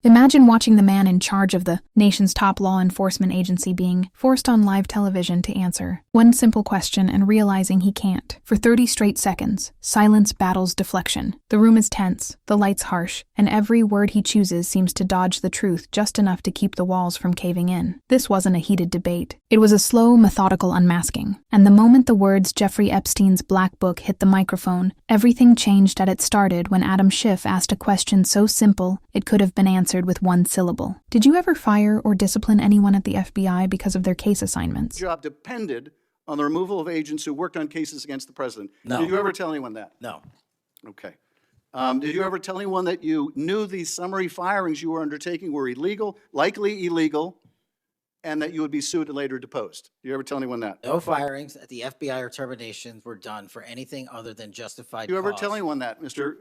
Imagine watching the man in charge of the nation's top law enforcement agency being forced on live television to answer one simple question and realizing he can't. For 30 straight seconds, silence battles deflection. The room is tense, the lights harsh, and every word he chooses seems to dodge the truth just enough to keep the walls from caving in. This wasn't a heated debate. It was a slow, methodical unmasking. And the moment the words Jeffrey Epstein's Black Book hit the microphone, everything changed as it started when Adam Schiff asked a question so simple it could have been answered with one syllable. Did you ever fire or discipline anyone at the FBI because of their case assignments? Job depended on the removal of agents who worked on cases against the president. No. Did you ever tell anyone that? No. Okay. Did you ever tell anyone that you knew these summary firings you were undertaking were illegal, likely illegal, and that you would be sued and later deposed? Did you ever tell anyone that? No firings at the FBI or terminations were done for anything other than justified Did you ever cause. tell anyone that, Mr.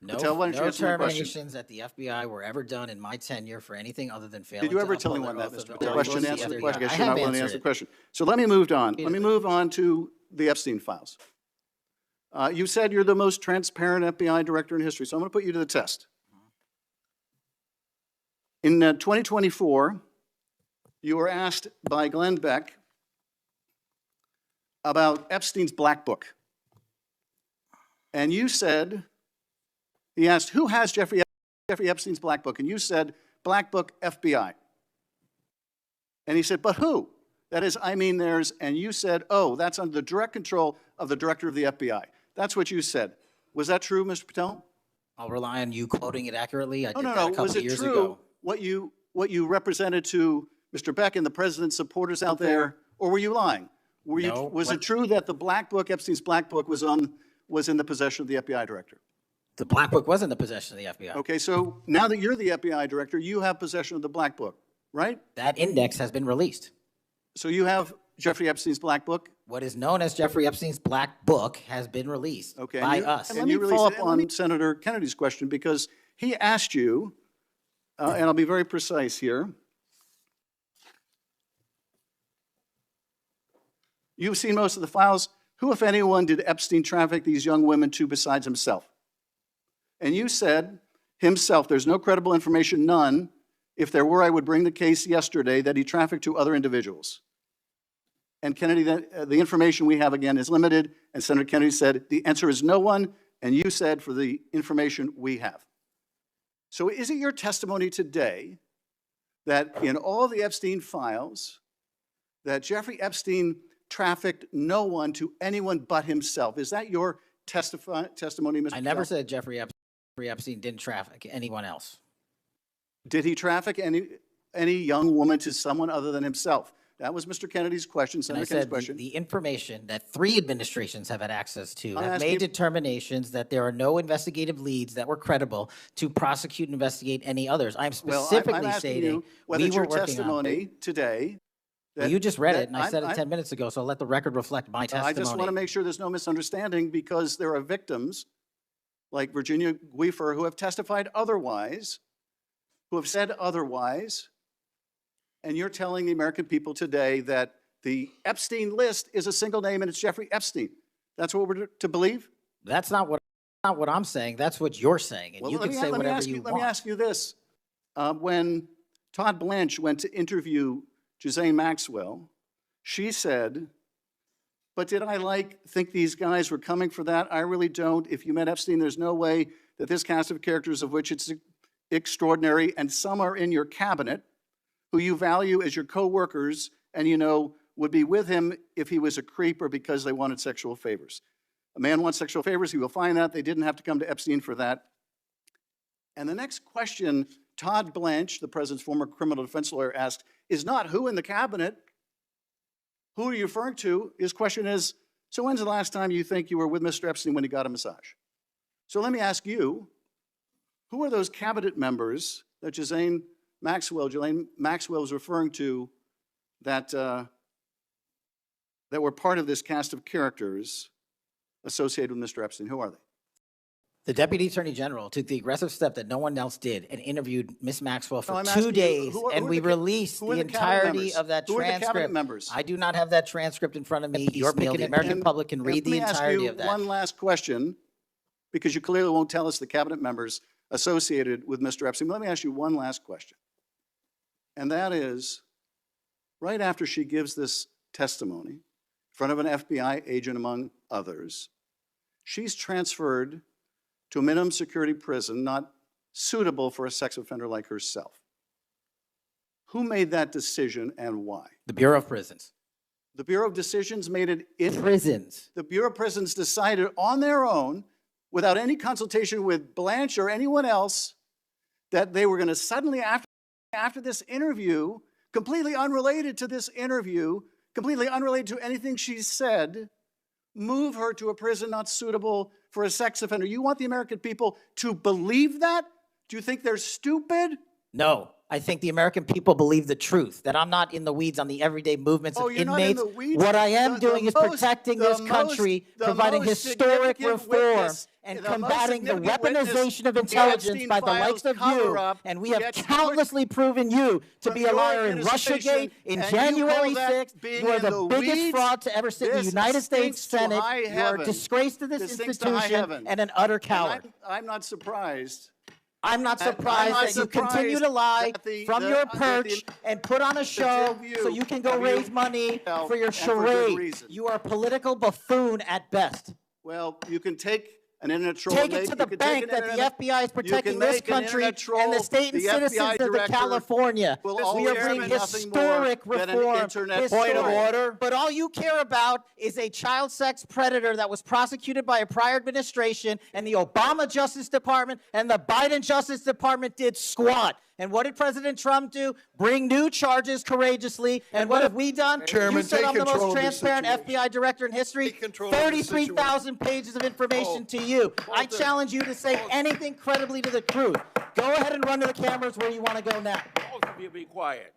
No, Patel? Why don't you no answer my question? terminations at the FBI were ever done in my tenure for anything other than failing Did you to ever tell uphold anyone their that, oath Mr. of Patel? Question, loyalty answer to the the question. I FBI. guess you're not willing to answer the question. So let me move on. Let me move on to the Epstein files. You said you're the most transparent FBI director in history, so I'm going to put you to the test. In 2024, you were asked by Glenn Beck about Epstein's Black Book. And you said, he asked, who has Jeffrey Epstein's Black Book? And you said, Black Book, FBI. And he said, but who? That is, I mean, there's, and you said, oh, that's under the direct control of the director of the FBI. That's what you said. Was that true, Mr. Patel? I'll rely on you quoting it accurately. I did No. that a couple Was of it years true ago. what you represented to Mr. Beck and the president's supporters out there, or were you lying? No. Was it true that the Black Book, Epstein's Black Book, was in the possession of the FBI director? The Black Book was in the possession of the FBI. Okay, so now that you're the FBI director, you have possession of the Black Book, right? That index has been released. So you have Jeffrey Epstein's Black Book? What is known as Jeffrey Epstein's Black Book has been released Okay, by us. And let me follow up on Senator Kennedy's question, because he asked you, and I'll be very precise here. You've seen most of the files. Who, if anyone, did Epstein traffic these young women to besides himself? And you said, himself, there's no credible information, none. If there were, I would bring the case yesterday that he trafficked to other individuals. And Kennedy, the information we have, again, is limited. And Senator Kennedy said, the answer is no one. And you said, for the information we have. So is it your testimony today that in all the Epstein files, that Jeffrey Epstein trafficked no one to anyone but himself? Is that your testimony, Mr. I never Patel? said Jeffrey Epstein didn't traffic anyone else. Did he traffic any young woman to someone other than himself? That was Mr. Kennedy's question, And I Senator Kennedy's said question. the information that 3 administrations have had access to I'm have asking- made determinations that there are no investigative leads that were credible to prosecute and investigate any others. I'm Well, specifically I'm asking stating you whether we it's were your working on. testimony today. Well, that- you just read that it, and I said it 10 minutes ago, so let the record reflect my testimony. I just want to make sure there's no misunderstanding, because there are victims like Virginia Guifer who have testified otherwise, who have said otherwise, and you're telling the American people today that the Epstein list is a single name and it's Jeffrey Epstein. That's what we're to believe? That's not what I'm saying. That's what you're saying, and Well, you let can me- say let me whatever ask you Let want. me ask you this. When Todd Blanche went to interview Ghislaine Maxwell, she said, but did I think these guys were coming for that? I really don't. If you met Epstein, there's no way that this cast of characters, of which it's extraordinary, and some are in your cabinet, who you value as your co-workers, and you know would be with him if he was a creep or because they wanted sexual favors. A man wants sexual favors, he will find that. They didn't have to come to Epstein for that. And the next question Todd Blanche, the president's former criminal defense lawyer, asked is not who in the cabinet, who are you referring to? His question is, so when's the last time you think you were with Mr. Epstein when he got a massage? So let me ask you, who are those cabinet members that Ghislaine Maxwell was referring to that, that were part of this cast of characters associated with Mr. Epstein? Who are they? The Deputy Attorney General took the aggressive step that no one else did and interviewed Ms. Maxwell for I'm 2 asking you, days, who are and we released who are the the cabinet entirety members? of that Who are the cabinet transcript. members? I do not have that transcript in front of me. You're picking the American And- public can read and the entirety of Let me ask you that. one last question, because you clearly won't tell us the cabinet members. associated with Mr. Epstein. Let me ask you one last question. And that is, right after she gives this testimony in front of an FBI agent, among others, she's transferred to a minimum security prison not suitable for a sex offender like herself. Who made that decision and why? The Bureau of Prisons. The Bureau of Decisions made it in Prisons. The Bureau of Prisons decided on their own, without any consultation with Blanche or anyone else, that they were going to suddenly, after this interview, completely unrelated to this interview, completely unrelated to anything she said, move her to a prison not suitable for a sex offender. You want the American people to believe that? Do you think they're stupid? No. I think the American people believe the truth, that I'm not in the weeds on the everyday movements of you're not in inmates. the weeds? What I am doing is protecting this country, providing historic reform, and combating the weaponization of intelligence by the likes of you. And we have countlessly proven you to be a liar in Russiagate, in January 6th. You are the biggest fraud to ever sit in the United States Senate. You are a disgrace to this institution and an utter coward. I'm not surprised. I'm not surprised that you continue to lie from your perch and put on a show so you can go raise money for your charade. You are a political buffoon at best. Well, you can take an internet troll. Take it to the bank that the FBI is protecting this country and the state and citizens of California. We are bringing historic reform. Point of order. But all you care about is a child sex predator that was prosecuted by a prior administration, and the Obama Justice Department and the Biden Justice Department did squat. And what did President Trump do? Bring new charges courageously. And what have we done? Chairman, you said I'm the most transparent situation. FBI director in history. 33,000 pages of information to you. I challenge you to say anything credibly to the truth. Go ahead and run to the cameras where you want to go now. Both of you be quiet.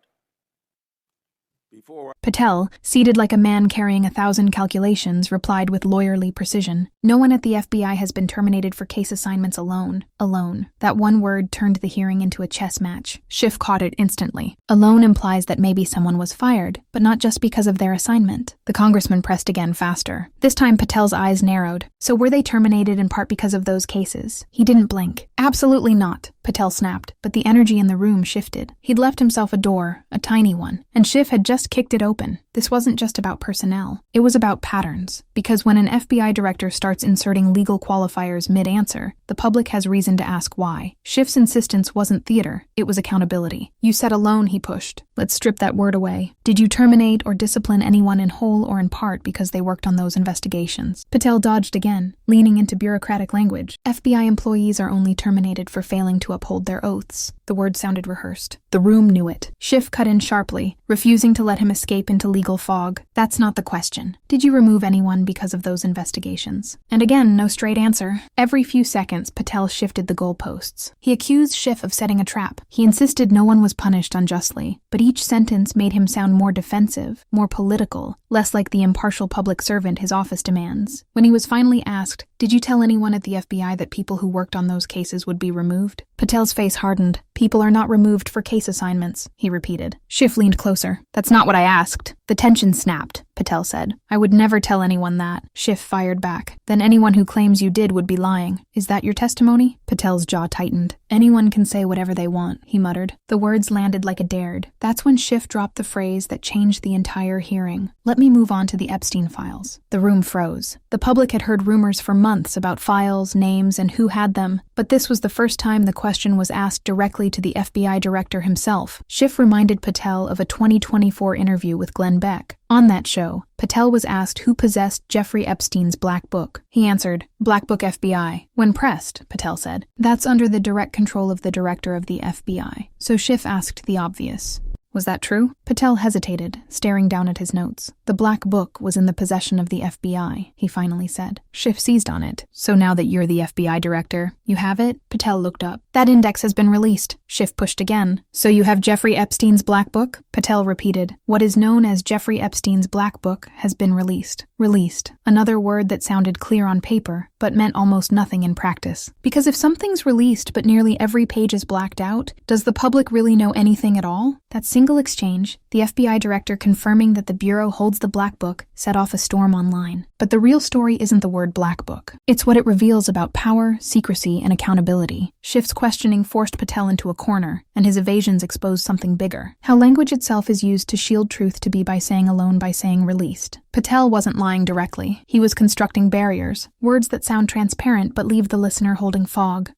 Before Patel, seated like a man carrying 1,000 calculations, replied with lawyerly precision. No one at the FBI has been terminated for case assignments alone. Alone. That one word turned the hearing into a chess match. Schiff caught it instantly. Alone implies that maybe someone was fired, but not just because of their assignment. The congressman pressed again faster. This time Patel's eyes narrowed. So were they terminated in part because of those cases? He didn't blink. Absolutely not, Patel snapped, but the energy in the room shifted. He'd left himself a door, a tiny one, and Schiff had just kicked it open. This wasn't just about personnel. It was about patterns. Because when an FBI director starts inserting legal qualifiers mid-answer, the public has reason to ask why. Schiff's insistence wasn't theater, it was accountability. You said alone, he pushed. Let's strip that word away. Did you terminate or discipline anyone in whole or in part because they worked on those investigations? Patel dodged again, leaning into bureaucratic language. FBI employees are only terminated for failing to uphold their oaths. The word sounded rehearsed. The room knew it. Schiff cut in sharply, refusing to let him escape into legal fog. That's not the question. Did you remove anyone because of those investigations? And again, no straight answer. Every few seconds, Patel shifted the goalposts. He accused Schiff of setting a trap. He insisted no one was punished unjustly, but each sentence made him sound more defensive, more political, less like the impartial public servant his office demands. When he was finally asked, "Did you tell anyone at the FBI that people who worked on those cases would be removed?" Patel's face hardened. "People are not removed for case assignments," he repeated. Schiff leaned closer. "That's not what I asked." The tension snapped, Patel said. "I would never tell anyone that." Schiff fired back. "Then anyone who claims you did would be lying. Is that your testimony?" Patel's jaw tightened. "Anyone can say whatever they want," he muttered. The words landed like a dare. That's when Schiff dropped the phrase that changed the entire hearing. "Let me move on to the Epstein files." The room froze. The public had heard rumors for months about files, names, and who had them, but this was the first time the question was asked directly to the FBI director himself. Schiff reminded Patel of a 2024 interview with Glenn Beck. On that show, Patel was asked who possessed Jeffrey Epstein's Black Book. He answered, "Black Book FBI." When pressed, Patel said, "That's under the direct control of the director of the FBI." So Schiff asked the obvious. Was that true? Patel hesitated, staring down at his notes. "The Black Book was in the possession of the FBI," he finally said. Schiff seized on it. "So now that you're the FBI director, you have it?" Patel looked up. "That index has been released." Schiff pushed again. "So you have Jeffrey Epstein's Black Book?" Patel repeated. "What is known as Jeffrey Epstein's Black Book has been released." Released. Another word that sounded clear on paper, but meant almost nothing in practice. Because if something's released but nearly every page is blacked out, does the public really know anything at all? That single exchange, the FBI director confirming that the Bureau holds the Black Book, set off a storm online. But the real story isn't the word black book. It's what it reveals about power, secrecy, and accountability. Schiff's questioning forced Patel into a corner, and his evasions exposed something bigger. How language itself is used to shield truth to be by saying alone by saying released. Patel wasn't lying directly. He was constructing barriers, words that sound transparent but leave the listener holding fog.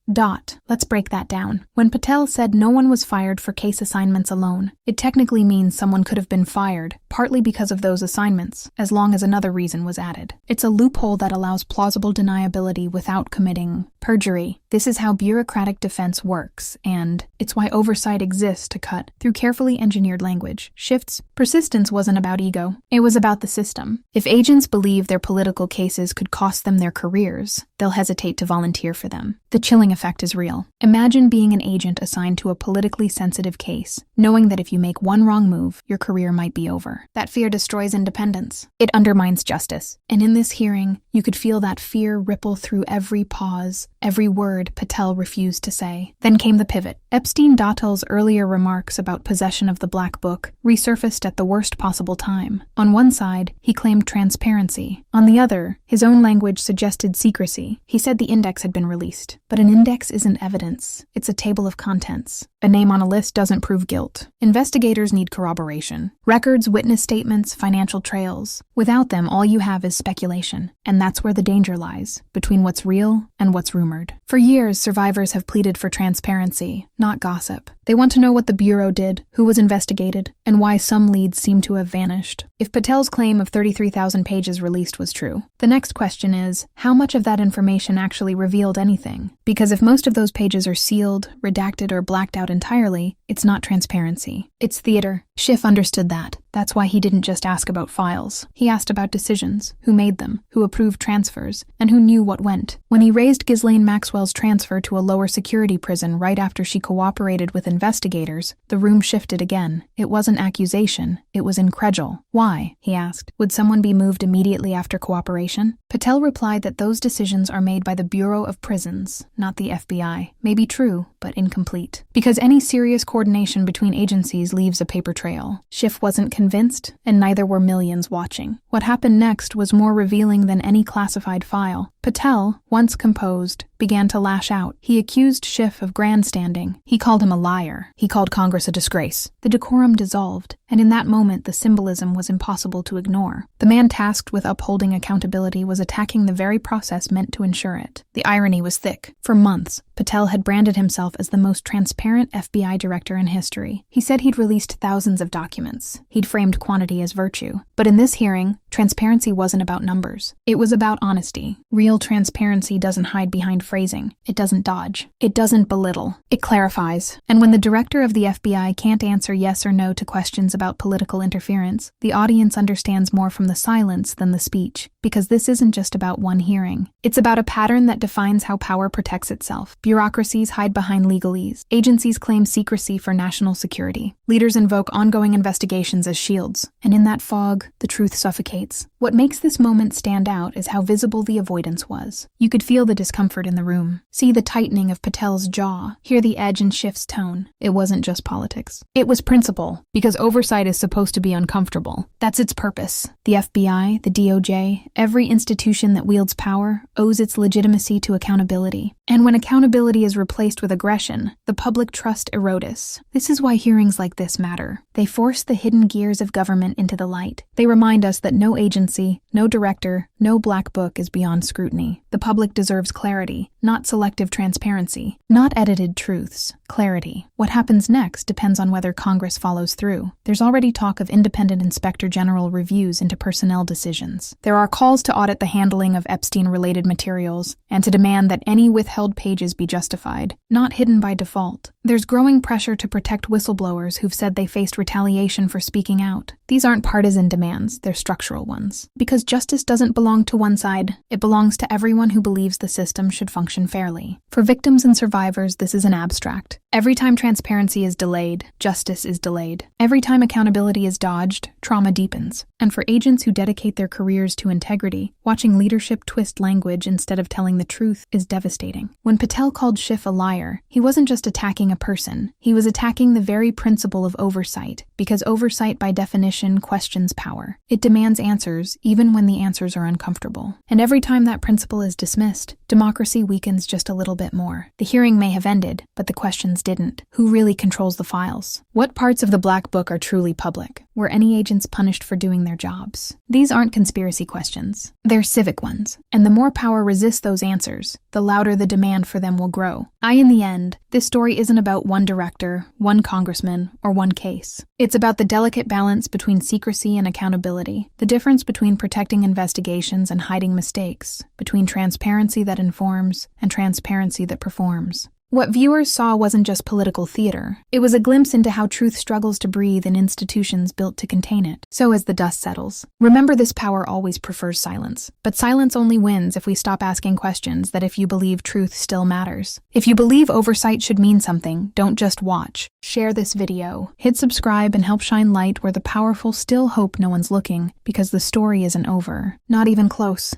Let's break that down. When Patel said no one was fired for case assignments alone, it technically means someone could have been fired, partly because of those assignments, as long as another reason was added. It's a loophole that allows plausible deniability without committing perjury. This is how bureaucratic defense works, and it's why oversight exists to cut through carefully engineered language. Schiff's persistence wasn't about ego. It was about the system. If agents believe their political cases could cost them their careers, they'll hesitate to volunteer for them. The chilling effect is real. Imagine being an agent assigned to a politically sensitive case, knowing that if you make one wrong move, your career might be over. That fear destroys independence. It undermines justice. And in this hearing, you could feel that fear ripple through every pause, every word Patel refused to say. Then came the pivot. Epstein-Datel's earlier remarks about possession of the Black Book resurfaced at the worst possible time. On one side, he claimed transparency. On the other, his own language suggested secrecy. He said the index had been released. But an index isn't evidence. It's a table of contents. A name on a list doesn't prove guilt. Investigators need corroboration. Records, witness statements, financial trails. Without them, all you have is speculation. And that's where the danger lies, between what's real and what's rumored. For years, survivors have pleaded for transparency, not gossip. They want to know what the Bureau did, who was investigated, and why some leads seem to have vanished. If Patel's claim of 33,000 pages released was true, the next question is, how much of that information actually revealed anything? Because if most of those pages are sealed, redacted, or blacked out entirely, it's not transparency. It's theater. Schiff understood that. That's why he didn't just ask about files. He asked about decisions, who made them, who approved transfers, and who knew what went. When he raised Ghislaine Maxwell's transfer to a lower security prison right after she cooperated with investigators, the room shifted again. It wasn't accusation, it was incredulous. Why? He asked. Would someone be moved immediately after cooperation? Patel replied that those decisions are made by the Bureau of Prisons, not the FBI. Maybe true, but incomplete. Because any serious coordination between agencies leaves a paper trail. Schiff wasn't convinced, and neither were millions watching. What happened next was more revealing than any classified file. Patel, once composed, began to lash out. He accused Schiff of grandstanding. He called him a liar. He called Congress a disgrace. The decorum dissolved, and in that moment the symbolism was impossible to ignore. The man tasked with upholding accountability was attacking the very process meant to ensure it. The irony was thick. For months, Patel had branded himself as the most transparent FBI director in history. He said he'd released thousands of documents. He'd framed quantity as virtue. But in this hearing, transparency wasn't about numbers. It was about honesty. Real transparency doesn't hide behind phrasing. It doesn't dodge. It doesn't belittle. It clarifies. And when the director of the FBI can't answer yes or no to questions about political interference, the audience understands more from the silence than the speech. Because this isn't just about one hearing. It's about a pattern that defines how power protects itself. Bureaucracies hide behind legalese. Agencies claim secrecy for national security. Leaders invoke ongoing investigations as shields. And in that fog, the truth suffocates. What makes this moment stand out is how visible the avoidance was. You could feel the discomfort in the room. See the tightening of Patel's jaw. Hear the edge in Schiff's tone. It wasn't just politics. It was principle. Because oversight is supposed to be uncomfortable. That's its purpose. The FBI, the DOJ, every institution that wields power owes its legitimacy to accountability. And when accountability is replaced with aggression, the public trust erodes. This is why hearings like this matter. They force the hidden gears of government into the light. They remind us that no agency, no director, no black book is beyond scrutiny. The public deserves clarity, not selective transparency, not edited truths, clarity. What happens next depends on whether Congress follows through. There's already talk of independent inspector general reviews into personnel decisions. There are calls to audit the handling of Epstein-related materials and to demand that any withheld pages be justified, not hidden by default. There's growing pressure to protect whistleblowers who've said they faced retaliation for speaking out. These aren't partisan demands, they're structural ones. Because justice doesn't belong to one side, it belongs to everyone who believes the system should follow function fairly. For victims and survivors, this isn't abstract. Every time transparency is delayed, justice is delayed. Every time accountability is dodged, trauma deepens. And for agents who dedicate their careers to integrity, watching leadership twist language instead of telling the truth is devastating. When Patel called Schiff a liar, he wasn't just attacking a person, he was attacking the very principle of oversight, because oversight by definition questions power. It demands answers, even when the answers are uncomfortable. And every time that principle is dismissed, democracy weakens just a little bit more. The hearing may have ended, but the questions didn't. Who really controls the files? What parts of the Black Book are truly public? Were any agents punished for doing their jobs? These aren't conspiracy questions. They're civic ones. And the more power resists those answers, the louder the demand for them will grow. In the end, this story isn't about one director, one congressman, or one case. It's about the delicate balance between secrecy and accountability, the difference between protecting investigations and hiding mistakes, between transparency that informs and transparency that performs. What viewers saw wasn't just political theater. It was a glimpse into how truth struggles to breathe in institutions built to contain it. So as the dust settles, remember this power always prefers silence. But silence only wins if we stop asking questions that if you believe truth still matters. If you believe oversight should mean something, don't just watch. Share this video, hit subscribe, and help shine light where the powerful still hope no one's looking, because the story isn't over. Not even close.